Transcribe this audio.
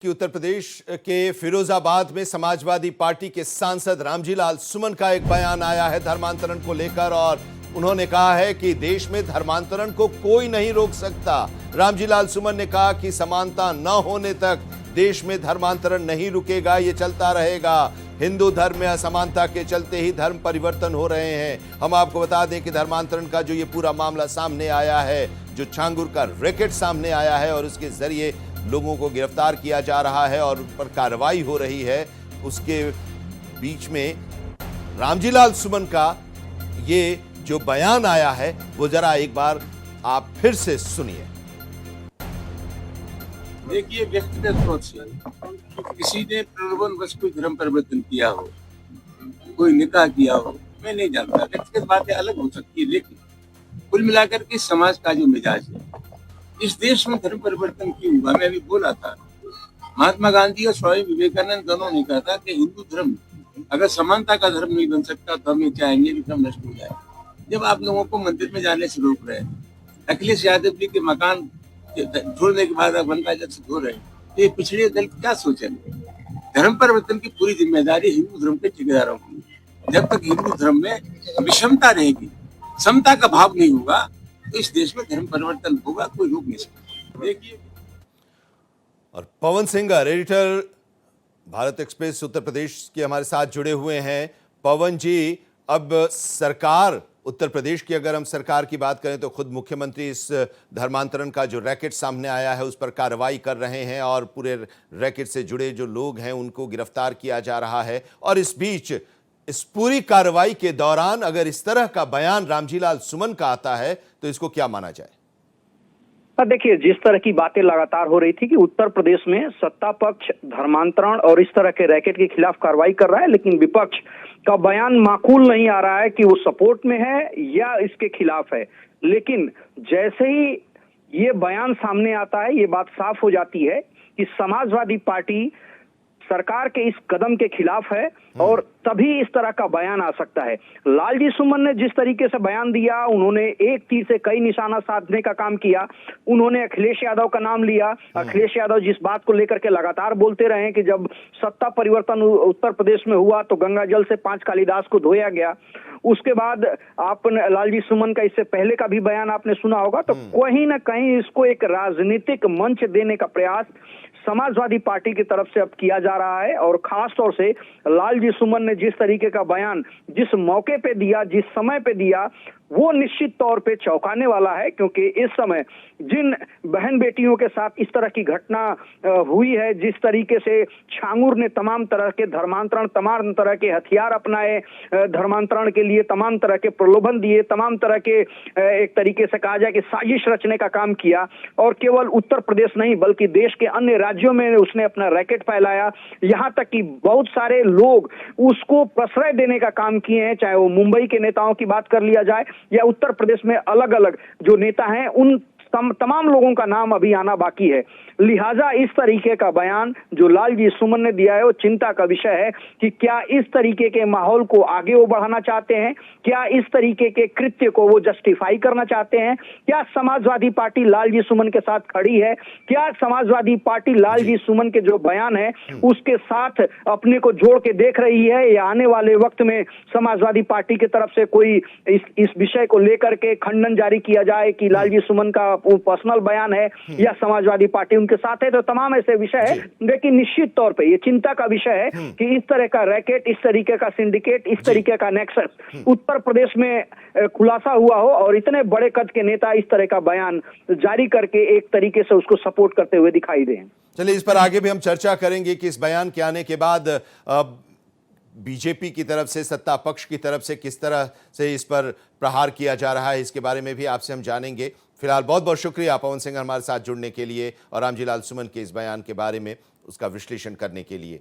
कि उत्तर प्रदेश के फिरोजाबाद में समाजवादी पार्टी के सांसद रामजी लाल सुमन का एक बयान आया है धर्मांतरण को लेकर और उन्होंने कहा है कि देश में धर्मांतरण को कोई नहीं रोक सकता। रामजी लाल सुमन ने कहा कि समानता न होने तक देश में धर्मांतरण नहीं रुकेगा, ये चलता रहेगा। हिंदू धर्म में असमानता के चलते ही धर्म परिवर्तन हो रहे हैं। हम आपको बता दें कि धर्मांतरण का जो ये पूरा मामला सामने आया है, जो छांगुर का रैकेट सामने आया है और उसके जरिए लोगों को गिरफ्तार किया जा रहा है और उन पर कार्रवाई हो रही है, उसके बीच में रामजी लाल सुमन का ये जो बयान आया है वो जरा एक बार आप फिर से सुनिए। देखिए, व्यक्तिगत तौर से किसी ने प्रलोभन बस कोई धर्म परिवर्तन किया हो, कोई निकाह किया हो, मैं नहीं जानता। व्यक्तिगत बातें अलग हो सकती है, लेकिन कुल मिलाकर के समाज का जो मिजाज है, इस देश में धर्म परिवर्तन क्यों हुआ? मैं अभी बोला था, महात्मा गांधी और स्वामी विवेकानंद दोनों ने कहा था कि हिंदू धर्म अगर समानता का धर्म नहीं बन सकता तो हम ये चाहेंगे कि धर्म नष्ट हो जाए। जब आप लोगों को मंदिर में जाने से रोक रहे हैं, अखिलेश यादव जी के मकान छोड़ने के बाद आप गंगा जल से धो रहे हैं, तो ये पिछड़े दल क्या सोचेंगे? धर्म परिवर्तन की पूरी जिम्मेदारी हिंदू धर्म के ठेकेदारों की। जब तक हिंदू धर्म में विषमता रहेगी, समता का भाव नहीं होगा, तो इस देश में धर्म परिवर्तन होगा, कोई रोक नहीं सकता। देखिए, और पवन singer, editor Bharat express Uttar Pradesh के हमारे साथ जुड़े हुए हैं। पवन जी, अब सरकार उत्तर प्रदेश की अगर हम सरकार की बात करें तो खुद मुख्यमंत्री इस धर्मांतरण का जो रैकेट सामने आया है उस पर कार्रवाई कर रहे हैं और पूरे रैकेट से जुड़े जो लोग हैं उनको गिरफ्तार किया जा रहा है। और इस बीच इस पूरी कार्रवाई के दौरान अगर इस तरह का बयान रामजी लाल सुमन का आता है तो इसको क्या माना जाए? देखिए, जिस तरह की बातें लगातार हो रही थी कि उत्तर प्रदेश में सत्ता पक्ष धर्मांतरण और इस तरह के रैकेट के खिलाफ कार्रवाई कर रहा है, लेकिन विपक्ष का बयान माकूल नहीं आ रहा है कि वो सपोर्ट में है या इसके खिलाफ है। लेकिन जैसे ही ये बयान सामने आता है, ये बात साफ हो जाती है कि समाजवादी पार्टी सरकार के इस कदम के खिलाफ है और तभी इस तरह का बयान आ सकता है। लालजी सुमन ने जिस तरीके से बयान दिया, उन्होंने एक तीर से कई निशाना साधने का काम किया। उन्होंने अखिलेश यादव का नाम लिया। अखिलेश यादव जिस बात को लेकर के लगातार बोलते रहे कि जब सत्ता परिवर्तन उत्तर प्रदेश में हुआ तो गंगा जल से 5 कालिदास को धोया गया। उसके बाद आपने लालजी सुमन का इससे पहले का भी बयान आपने सुना होगा। तो कहीं ना कहीं इसको एक राजनीतिक मंच देने का प्रयास समाजवादी पार्टी की तरफ से अब किया जा रहा है और खास तौर से लालजी सुमन ने जिस तरीके का बयान जिस मौके पे दिया, जिस समय पे दिया, वो निश्चित तौर पे चौंकाने वाला है। क्योंकि इस समय जिन बहन बेटियों के साथ इस तरह की घटना हुई है, जिस तरीके से छांगुर ने तमाम तरह के धर्मांतरण, तमाम तरह के हथियार अपनाए, धर्मांतरण के लिए तमाम तरह के प्रलोभन दिए, तमाम तरह के एक तरीके से कहा जाए कि साजिश रचने का काम किया और केवल उत्तर प्रदेश नहीं बल्कि देश के अन्य राज्यों में उसने अपना रैकेट फैलाया। यहाँ तक कि बहुत सारे लोग उसको प्रश्रय देने का काम किए हैं, चाहे वो मुंबई के नेताओं की बात कर लिया जाए या उत्तर प्रदेश में अलग अलग जो नेता हैं, उन तमाम लोगों का नाम अभी आना बाकी है। लिहाजा इस तरीके का बयान जो लालजी सुमन ने दिया है वो चिंता का विषय है कि क्या इस तरीके के माहौल को आगे वो बढ़ाना चाहते हैं, क्या इस तरीके के कृत्य को वो जस्टिफाई करना चाहते हैं, क्या समाजवादी पार्टी लालजी सुमन के साथ खड़ी है, क्या समाजवादी पार्टी लालजी सुमन के जो बयान है उसके साथ अपने को जोड़ के देख रही है, या आने वाले वक्त में समाजवादी पार्टी की तरफ से कोई इस विषय को लेकर के खंडन जारी किया जाए कि लालजी सुमन का पर्सनल बयान है या समाजवादी पार्टी उनके साथ है। तो तमाम ऐसे विषय है, लेकिन निश्चित तौर पे ये चिंता का विषय है कि इस तरह का रैकेट, इस तरीके का सिंडिकेट, इस तरीके का नेक्सस उत्तर प्रदेश में खुलासा हुआ हो और इतने बड़े कद के नेता इस तरह का बयान जारी करके एक तरीके से उसको सपोर्ट करते हुए दिखाई दें। चलिए, इस पर आगे भी हम चर्चा करेंगे कि इस बयान के आने के बाद बीजेपी की तरफ से, सत्ता पक्ष की तरफ से किस तरह से इस पर प्रहार किया जा रहा है, इसके बारे में भी आपसे हम जानेंगे। फिलहाल बहुत बहुत शुक्रिया पवन सिंह हमारे साथ जुड़ने के लिए और रामजी लाल सुमन के इस बयान के बारे में उसका विश्लेषण करने के लिए।